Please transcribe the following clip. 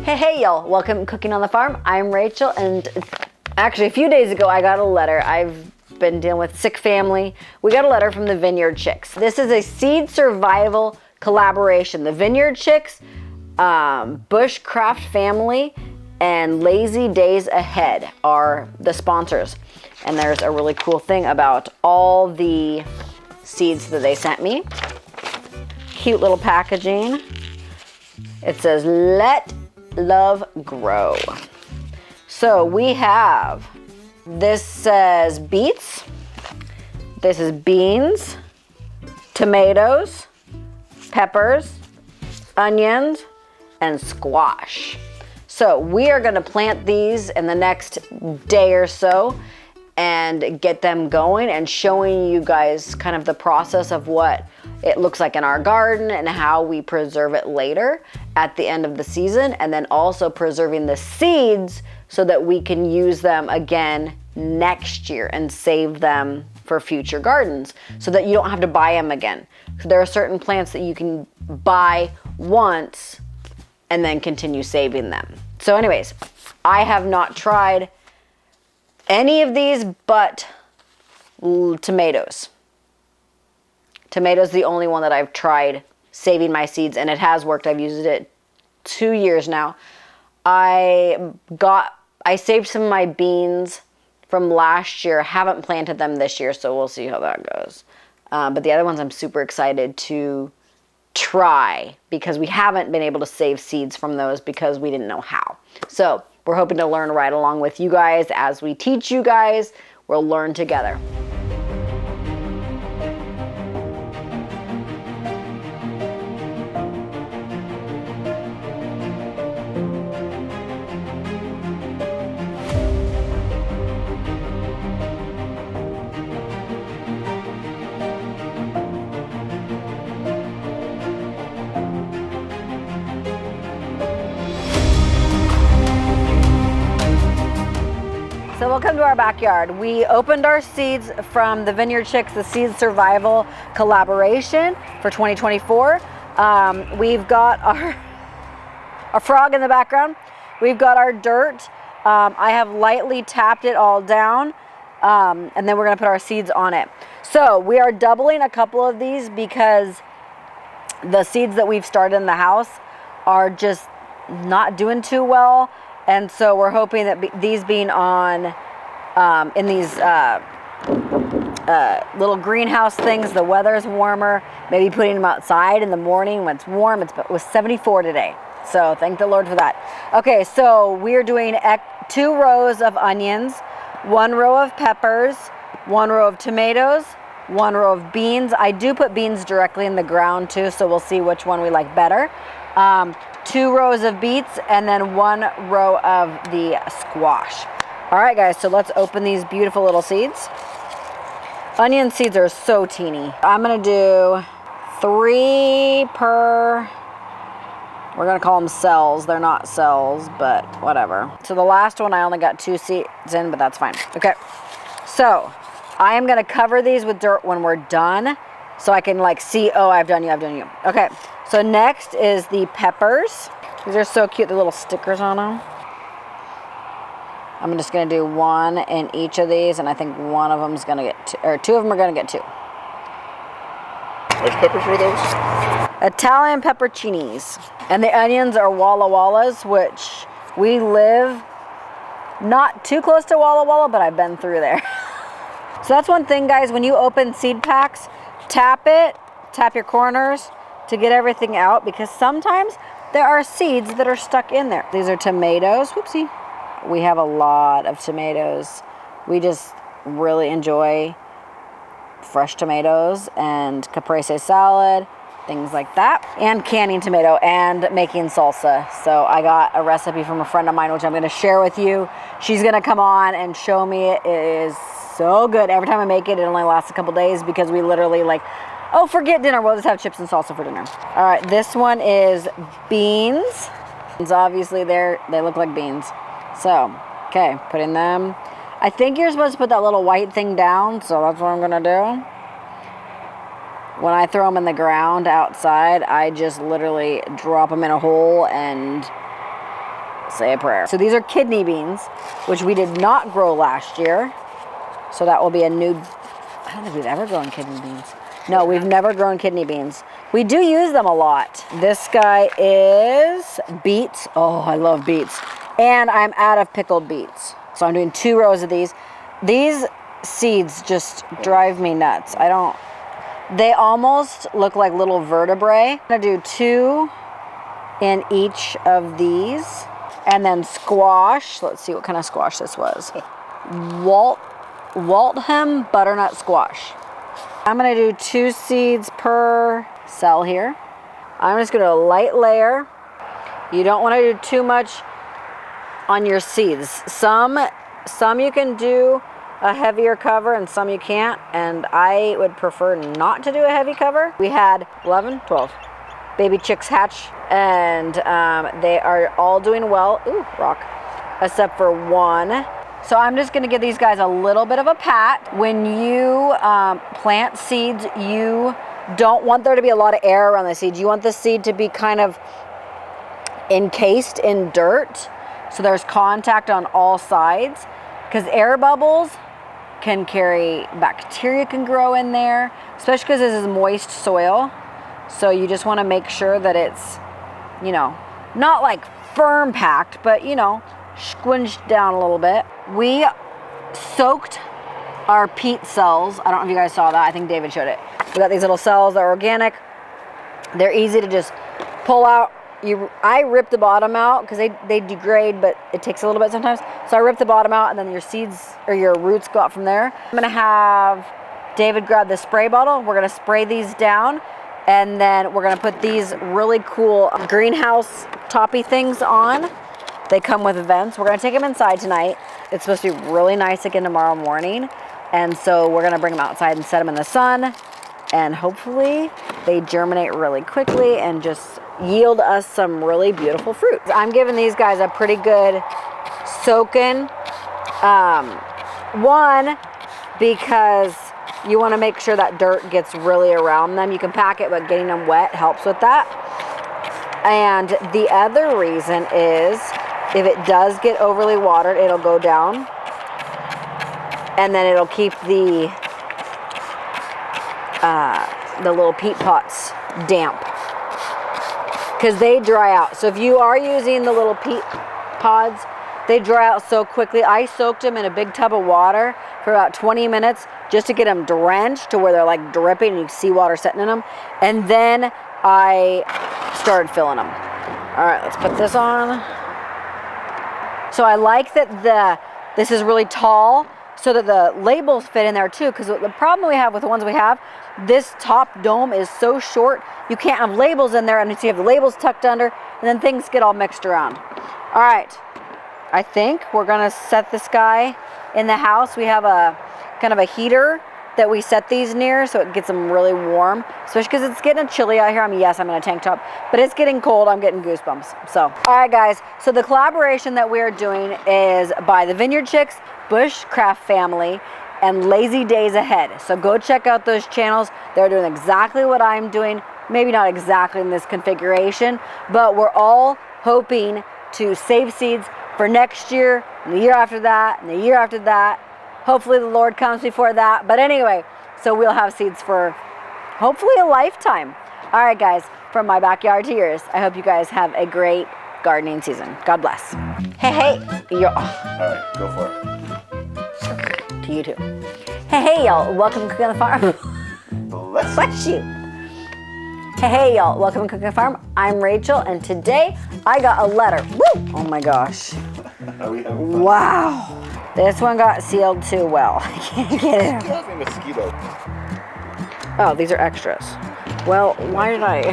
Hey y'all, welcome to Cooking on the Farm. I'm Rachel, and actually a few days ago I got a letter. I've been dealing with a sick family. We got a letter from the Vineyard Chicks. This is a seed survival collaboration. The Vineyard Chicks, Bushcraft Family, and LAZY DAYZ AHEAD are the sponsors. And there's a really cool thing about all the seeds that they sent me. Cute little packaging. It says, "Let love grow." So we have, this says beets, this is beans, tomatoes, peppers, onions, and squash. So we are gonna plant these in the next day or so and get them going and showing you guys kind of the process of what it looks like in our garden and how we preserve it later at the end of the season, and then also preserving the seeds so that we can use them again next year and save them for future gardens so that you don't have to buy them again. So there are certain plants that you can buy once and then continue saving them. So anyways, I have not tried any of these but tomatoes. Tomatoes the only one that I've tried saving my seeds, and it has worked. I've used it 2 years now. I saved some of my beans from last year. Haven't planted them this year, so we'll see how that goes. But the other ones I'm super excited to try because we haven't been able to save seeds from those because we didn't know how. So we're hoping to learn right along with you guys as we teach you guys. We'll learn together. So welcome to our backyard. We opened our seeds from the Vineyard Chicks, the Seed Survival Collaboration for 2024. We've got our frog in the background. We've got our dirt. I have lightly tapped it all down, and then we're gonna put our seeds on it. So we are doubling a couple of these because the seeds that we've started in the house are just not doing too well. And so we're hoping that these being on in these little greenhouse things, the weather's warmer, maybe putting them outside in the morning when it's warm. It was 74 today. So thank the Lord for that. Okay, so we're doing 2 rows of onions, 1 row of peppers, 1 row of tomatoes, 1 row of beans. I do put beans directly in the ground too, so we'll see which one we like better. 2 rows of beets, and then 1 row of the squash. All right, guys, so let's open these beautiful little seeds. Onion seeds are so teeny. I'm gonna do 3 per, we're gonna call them cells. They're not cells, but whatever. So the last one, I only got 2 seeds in, but that's fine. Okay, so I am gonna cover these with dirt when we're done so I can like see, oh, I've done you. Okay. So next is the peppers. These are so cute, the little stickers on them. I'm just gonna do 1 in each of these, and I think one of them is gonna get 2, or 2 of them are gonna get 2. Which peppers were those? Italian pepperoncinis. And the onions are Walla Wallas, which we live not too close to Walla Walla, but I've been through there. So that's one thing, guys, when you open seed packs, tap your corners to get everything out, because sometimes there are seeds that are stuck in there. These are tomatoes. Whoopsie. We have a lot of tomatoes. We just really enjoy fresh tomatoes and caprese salad, things like that, and canning tomato and making salsa. So I got a recipe from a friend of mine, which I'm gonna share with you. She's gonna come on and show me it. It is so good. Every time I make it, it only lasts a couple days because we literally like, oh, forget dinner, we'll just have chips and salsa for dinner. All right, this one is beans. Obviously they look like beans. So, okay, putting them. I think you're supposed to put that little white thing down, so that's what I'm gonna do. When I throw them in the ground outside, I just literally drop them in a hole and say a prayer. So these are kidney beans, which we did not grow last year. So that will be a new, I don't think we've ever grown kidney beans. No, we've never grown kidney beans. We do use them a lot. This guy is beets. Oh, I love beets. And I'm out of pickled beets. So I'm doing 2 rows of these. These seeds just drive me nuts. They almost look like little vertebrae. I'm gonna do 2 in each of these. And then squash. Let's see what kind of squash this was. Waltham butternut squash. I'm gonna do 2 seeds per cell here. I'm just gonna do a light layer. You don't wanna do too much on your seeds. Some you can do a heavier cover and some you can't, and I would prefer not to do a heavy cover. We had 11, 12 baby chicks hatch, and they are all doing well. Ooh, rock. Except for 1. So I'm just gonna give these guys a little bit of a pat. When you plant seeds, you don't want there to be a lot of air around the seed. You want the seed to be kind of encased in dirt, so there's contact on all sides, because air bubbles can carry bacteria, can grow in there, especially because this is moist soil. So you just want to make sure that it's, you know, not like firm packed, but, you know, squinged down a little bit. We soaked our peat cells. I don't know if you guys saw that. I think David showed it. We got these little cells that are organic. They're easy to just pull out. I rip the bottom out because they degrade, but it takes a little bit sometimes. So I rip the bottom out, and then your seeds or your roots go out from there. I'm gonna have David grab the spray bottle. We're gonna spray these down, and then we're gonna put these really cool greenhouse toppy things on. They come with vents. We're gonna take them inside tonight. It's supposed to be really nice again tomorrow morning. And so we're gonna bring them outside and set them in the sun. And hopefully they germinate really quickly and just yield us some really beautiful fruit. I'm giving these guys a pretty good soaking. 1, because you wanna make sure that dirt gets really around them. You can pack it, but getting them wet helps with that. And the other reason is, if it does get overly watered, it'll go down, and then it'll keep the little peat pots damp, because they dry out. So if you are using the little peat pods, they dry out so quickly. I soaked them in a big tub of water for about 20 minutes just to get them drenched to where they're like dripping and you can see water sitting in them. And then I started filling them. All right, let's put this on. So I like that this is really tall so that the labels fit in there too, because the problem we have with the ones we have, this top dome is so short, you can't have labels in there, and so you have the labels tucked under, and then things get all mixed around. All right, I think we're gonna set this guy in the house. We have a kind of a heater that we set these near so it gets them really warm, especially because it's getting chilly out here. I'm in a tank top, but it's getting cold. I'm getting goosebumps. So, all right guys, so the collaboration that we are doing is by the Vineyard Chicks, Bushcraft Family, and Lazy Days Ahead. So go check out those channels. They're doing exactly what I'm doing, maybe not exactly in this configuration, but we're all hoping to save seeds for next year, and the year after that, and the year after that. Hopefully the Lord comes before that. But anyway, so we'll have seeds for hopefully a lifetime. All right, guys, from my backyard to yours, I hope you guys have a great gardening season. God bless. Hey, you're off. All right, go for it. To you too. Hey, y'all, welcome to Cooking on the Farm. Bless you. Hey, y'all, welcome to Cooking on the Farm. I'm Rachel, and today I got a letter. Woo! Oh my gosh. Are we having fun? Wow. This one got sealed too well. I can't get it. Having mosquitoes. Oh, these are extras. Well, why did I?